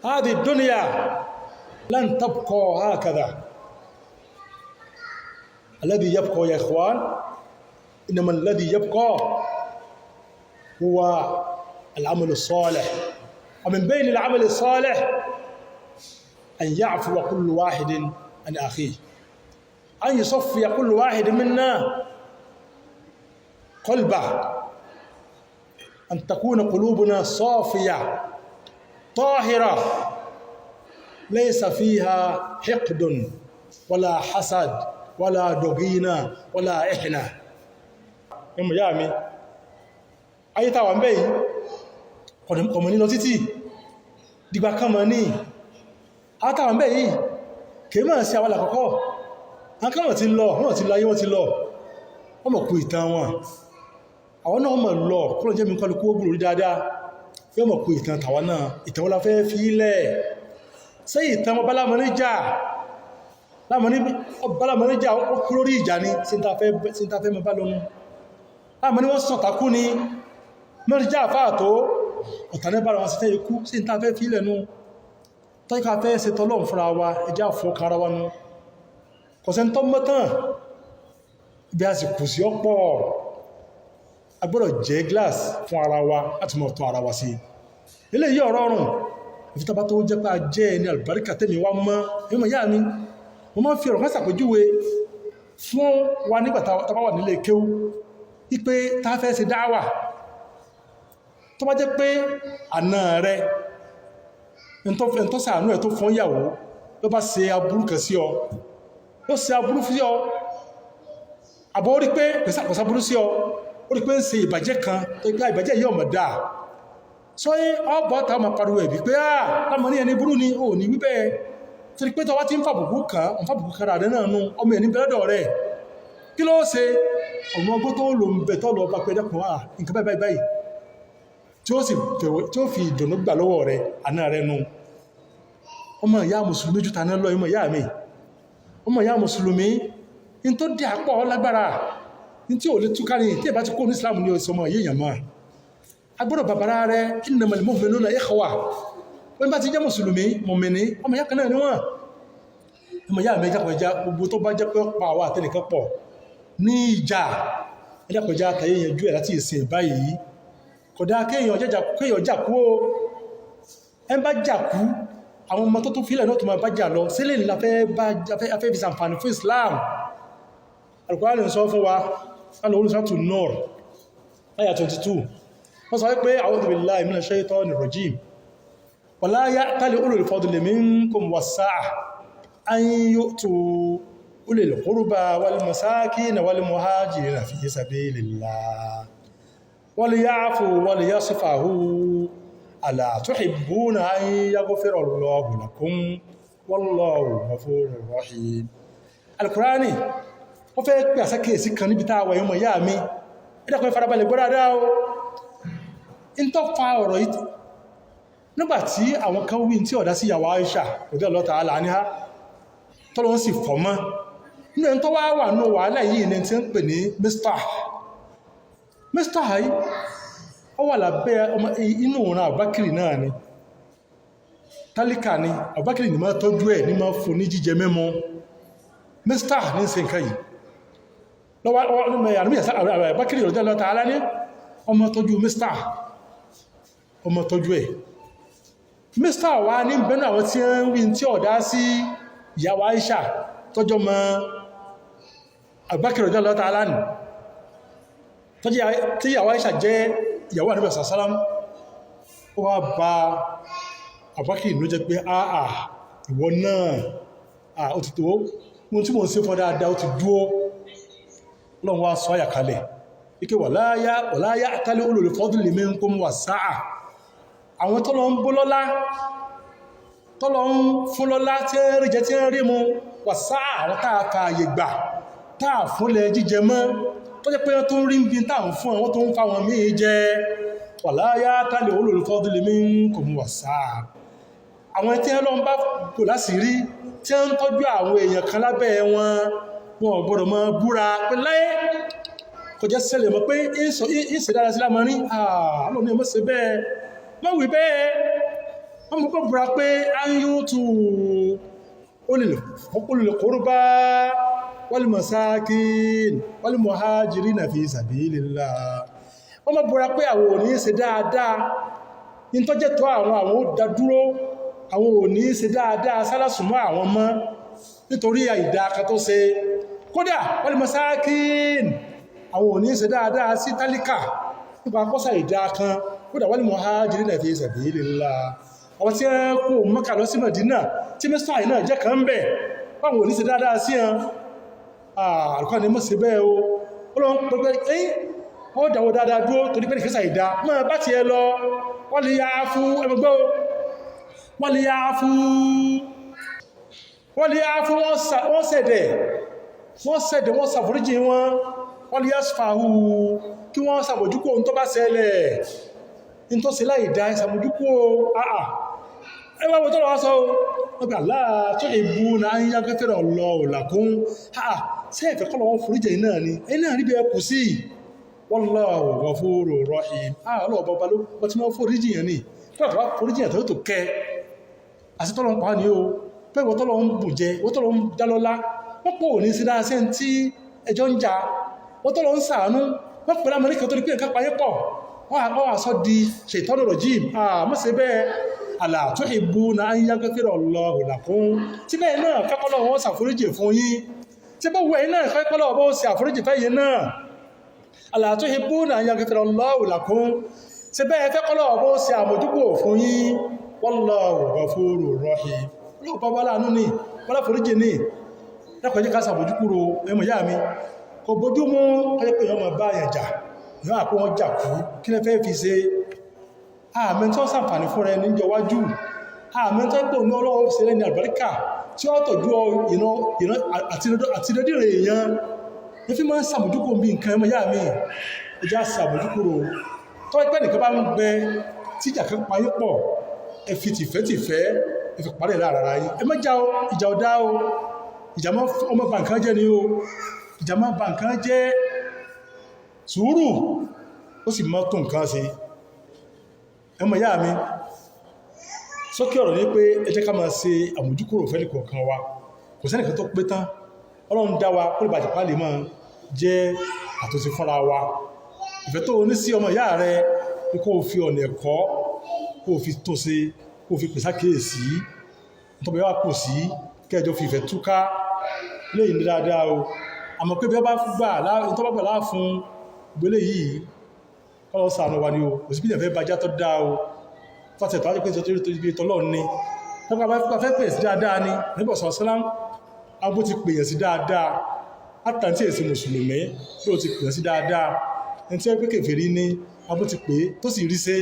هذه الدنيا لن تبقى هكذا. الذي يبقى يا إخوان إنما الذي يبقى هو العمل الصالح. ومن بين العمل الصالح أن يعفو كل واحد عن أخيه، أن يصفي كل واحد منا قلبه، أن تكون قلوبنا صافية طاهرة ليس فيها حقد ولا حسد ولا ضغينة ولا إحنة. يوم يامي ayé tàwà ń bẹ́ yìí kọ̀mọ̀ ní lọ títí dìgbà kan mọ̀ ní àtàwà ń bẹ́ yìí kèé máa sí àwọn àkọ́kọ́ akọ́mọ̀ ti lọ ayé wọ́n ti lọ wọ́n mọ̀ kú ìtàn wọn, àwọn náà mọ̀ lọ kọ́lọ̀ jẹ́ mi kọlu kó gbùrù rí dáadáa, yọ́ mọ̀ kú ìtàn tàwa náà, ìtàn wọ́n la fẹ́ fi ilẹ̀ sí ìtàn wọn bálámọ́níjà ó kú lórí ìjà ni sí ń ta fẹ́ mọ́ bá lọ́nu láàmọ́ ní wọ́n sọ̀tàkú ni mẹ́rìnjá àfáàtó ọ̀tànẹ́bára wọn sí fẹ́ ikú sí ìta fẹ́ fílẹ̀ nú tọ́íká fẹ́ ṣe tọ́lọ́n fúnra wa ẹjá fọ́kára wa nú kọ̀sẹ́ tó mọ́tàn bí a sì kù sí ọ̀pọ̀ agbọ́dọ̀ jẹ́ glass fún ara wa láti mọ̀ tọ́ ara wa sí ilé yìí ọ̀rọ̀ ọ̀rùn ìfítàbá tó jẹ́ pé a jẹ́ ẹni àlùbáríkà tẹ́mi wá mọ́ ẹmọ̀ yá mi mo máa ń fi ọ̀rọ̀ kan ṣàpèjúwe fún wa nígbà tá bá wà nílé kéwú ipé tá fẹ́ ṣe dáwà tó bá jẹ́ pé àna rẹ̀ tó sàánú ẹ̀ tó fún ìyàwó ló bá ṣe aburú kan sí ọ ó ṣe aburú sí ọ àbọ̀ ó rí pé pẹ̀sàpọ̀sá burú sí ọ ó rí pé ń ṣe ìbàjẹ́ kan tó gbá ìbàjẹ́ yìí ọmọ dáa sọ yí ọbọ̀ tá ma pariwo ẹ̀bí pé lámọ́ ní ẹni burú ni ò ní wíbẹ̀ tí rí pé tọwá ti ń fàbùkù kan rà rẹ̀ náà nú ọmọ ẹni bẹ́rẹ̀dọ̀ rẹ̀ kí ló ṣe ọmọ ọgbọ́ tó lò ń bẹ̀ tọ́ lọ bá pẹ́jọ́ kan nǹkan báyìí tí ó fi ìdùnnú gbà lọ́wọ́ rẹ̀ àná rẹ̀ nú ọmọ ìyá mùsùlùmí jù tàná lọ ọmọ ìyá mùsùlùmí in tó dí àpọ̀ lágbára in tí ò lè túká ní tí ẹ̀bá ti kó ní Islam ní ọ̀sọ̀ ọmọ yíyàn máa agbọ́dọ̀ bàbára rẹ̀ innamal mu'minuna ikhwa wọ́n bá ti jẹ́ mùsùlùmí mùmìnì ọmọ ìyá kan náà níwọ̀n ọmọ ìyá mẹ́jà kọjá gbogbo tó bá jẹ́ pé pa àwọn àtẹnìkan pọ̀ ní ìjà ẹjàkọjá tàyé yẹnjú ẹ̀ láti ìsìn báyìí kódà kéèyàn jàkú ó ẹn bá jàkú àwọn ọmọ tó fílẹ̀ náà tó máa bá jà lọ sílẹ̀ nílá afẹ́ fi ṣàǹfààní fún Islam. Al-Qur'an sọ fún wa lálọ́ olùsọ́tù Nur ayà 22 wọ́n sọ wípé a'udhu billahi minash shaitani rajim wala ya'tali ulul fadli minkum was-sa'a an yu'tu أولي القربى والمساكين والمهاجرين في سبيل الله وليعفوا وليصفحوا ألا تحبون أن يغفر الله لكم والله غفور رحيم. القرآن ó fẹ́ pè àsákèsí kan níbi táwà yọmọ ìyá mi ẹ̀dàkùn ìfarabalẹ̀ gbọ́dá dáa o in tó fa ọ̀rọ̀ yìí nígbàtí àwọn kan wí tí ọ̀dá sí ìyàwó Aisha radiyallahu ta'ala anha tọ́lọ́ sì fọ́mọ́ nínú ẹni tó wá ní wàhálà yìí ní tí ń pè ní Mr. Hai ó wà lábẹ́ inú òun Abubakiri náà ni tálíkà ni Abubakiri ni máa tọ́jú ẹ̀ ní máa fún ní jíjẹ mẹ́mọ́ Mr. ní ṣe nǹkan yìí lọ́wọ́ Abubakiri radiyallahu ta'ala ní ọmọ tọ́jú Mr. ọmọ tọ́jú ẹ̀ Mr. wá ní bẹ́nu àwọn tí ń rí tí ọ̀dá sí ìyàwó Aisha tọ́jọ́ mọ́ Abubakar radiyallahu ta'ala anhu tí ìyàwó Aisha jẹ́ ìyàwó Ànábì sàsálám ó wá bá Abubakar ló jẹ́ pé ìwọ náà ó ti tó mú tí mo ń ṣe fọ́ dáadáa ó ti dúó Ọlọ́run wá sọ àyàkalẹ̀ ike wala ya'tali ulul fadli minkum was-sa'a àwọn tọ́lọ ń bó lọ́lá tọ́lọ ń fún lọ́lá tí ń rí jẹ tí ń rí mu was-sa'a àwọn táà ka àyè gbà táà fúnlẹ̀ jíjẹ mọ́ tó jẹ́ pé tó ń rí ń bí táà ń fún àwọn tó ń fa wọn míì jẹ wala ya'tali ulul fadli minkum was-sa'a àwọn tí ń lọ ń bá kò láṣìírí tí ń tọ́jú àwọn èèyàn kan lábẹ́ wọn gbọ́dọ̀ mọ́ búra pé láyé kò jẹ́ sẹ́lẹ̀ mọ́ pé ìṣẹ̀dára sí lámọ́ rí ààrùn ní ọmọ sí bẹ́ẹ̀ mọ́ wí bẹ́ẹ̀ wọ́n mú kọ́ búra pé áyútù olùlẹ̀ kórúbá wal masakin wal muhajirina fi sabilillah. Wọ́n mú búra pé àwọn ò ní ṣe dáadáa ní tó jẹ́ tó àwọn ó dá dúró, àwọn ò ní ṣe dáadáa sálásùmọ́ àwọn mọ́ nítorí àìdá kan tó ṣe. Kódà wal masakin àwọn ò ní ṣe dáadáa sí tálíkà nípa kọ́sà ìdá kan. Kódà wal muhajirina fi sabilillah, àwọn tí wọ́n kó Mẹ́kà lọ sí Mẹdínà tí mẹ́sàn àìná jẹ́ kan ń bẹ̀, báwọn ò ní ṣe dáadáa sí wọn. Àrùkọ́ ni mọ́ sí bẹ́ẹ̀ o, ọlọ́run pẹ̀pẹ̀ ẹ̀yìn ó dáwọ́ dáadáa dúró torí pé nìkẹ́sà ìdá mọ́ bá ti ẹ lọ. Wọ́n lè yá fún ẹgbẹ́gbẹ́ o, wọ́n lè yá fún wọ́n sẹ̀dẹ̀ wọ́n ṣàforíjì wọn. Wọ́n lè yá sfàhù kí wọ́n ṣàbójúkò ohun tó bá ṣẹlẹ̀ in tó ṣe láì dá ìṣàbójúkò ẹwà wọ́n tọ́lọ wá sọ wọ́n gbà láà tó ìbú na ń yá gẹ́fẹ́rẹ̀ ọlọ́ òlàkún sí ẹ̀fẹ́ kọ́lọ̀ wọ́n foríjì náà ni ẹni náà rí bí ẹkù sí wallahu ghafurur rahim. Ọlọ́ọ̀bọ̀ bá ló bọ́ tí wọ́n foríjì yẹn ni tọ́lọ̀ foríjì yẹn tó kẹ́ àti tọ́lọ̀ ń pa ní o pé wọ́n tọ́lọ̀ ń bù jẹ wọ́n tọ́lọ̀ ń dálọ́lá wọ́n pò ní sí dáa sẹ́n tí ẹjọ́ ń jà wọ́n tọ́lọ̀ ń sàánú wọ́n pẹ̀lú amẹ́ríkà tó rí pé nǹkan payé pọ̀ wọ́n àsọ di ṣètọ́nù rọ̀jìm mọ́sẹ̀ bẹ́ẹ̀ àlà tó ìbú na ń yá gẹ́fẹ́rẹ̀ Allahu lakum tí bẹ́ẹ̀ náà kẹ́kọ́lọ̀ wọ́n ṣàforíjì fún yín tí bọ́ wẹ̀ náà kẹ́kọ́lọ̀ wọ́n ṣe àforíjì fẹ́yìn náà àlà tó ìbú na ń yá gẹ́fẹ́rẹ̀ Allahu lakum tí bẹ́ẹ̀ kẹ́kọ́lọ̀ wọ́n ṣe àmójúkò fún yín wallahu ghafurur rahim. Ọlọ́pàá wà láàánú ní wọ́n láforíjì ní lẹ́kọ̀ọ́jẹ́ ká ṣàmójúkúrò ẹmọ̀ yá mi kò bójú mú ọjọ́ pé yọ́n ma bá yẹn jà yọ́n àpò wọn jà kú kí lẹ fẹ́ fi ṣe àmẹ́ntọ́ sàǹfàní fún rẹ níjọ wájú àmẹ́ntọ́ pò ní ọlọ́wọ́ ṣe lẹ́ni àlùbáríkà tí ó tọ̀jú àtìlẹ́dìrẹ̀ èèyàn ní fi máa ń sàmójúkúrò bí nǹkan ẹmọ̀ yá mi ìjà sàmójúkúrò tọ́ ipẹ́ nìkan bá ń bẹ tí ìjà kan payé pọ̀ ẹ fi tìfẹ́ ẹ fi parí lára yìí ẹ má jà o ìjà ọ̀dá o ìjà ọmọ bá nǹkan jẹ́ ni o ìjà máa bá nǹkan jẹ́ sùúrù ó sì mọ́ tó nǹkan ṣe. Ẹmọ ìyá mi sókè ọ̀rọ̀ ní pé ẹ jẹ́ ká máa ṣe àmójúkúrò fẹ́lì kọ̀ọ̀kan wa kò sẹ́nìkan tó pé tán Ọlọ́run dá wa kó lè bàjẹ́ pálí máa jẹ́ àtúnṣe fúnra wa. Ìfẹ́ tó ní sí ọmọ ìyá rẹ ní kó fi ọ̀nà ẹ̀kọ́ kó fi tó ṣe kó fi pèsè àkíyèsí tó bẹ̀ wá kò sí kẹjọ fi ìfẹ́ túká lẹ́yìn ní dáadáa o. Àmọ́ pé bí wọ́n bá gbà láàfún gbélé yìí kọ́ sàánú wa ni o kò sí bí ìfẹ́ bàjá tó dáa o fásitì tó wájú pé torí tọ́lọ́ ní wọ́n bá fẹ́ pè sí dáadáa ni nígbà sọ̀sọ́lám agbó ti pèyàn sí dáadáa látàntí èsì mùsùlùmí ló ti pèyàn sí dáadáa ẹni tí wọ́n pé kèfèrí ní agbó ti pè tó sì rí sé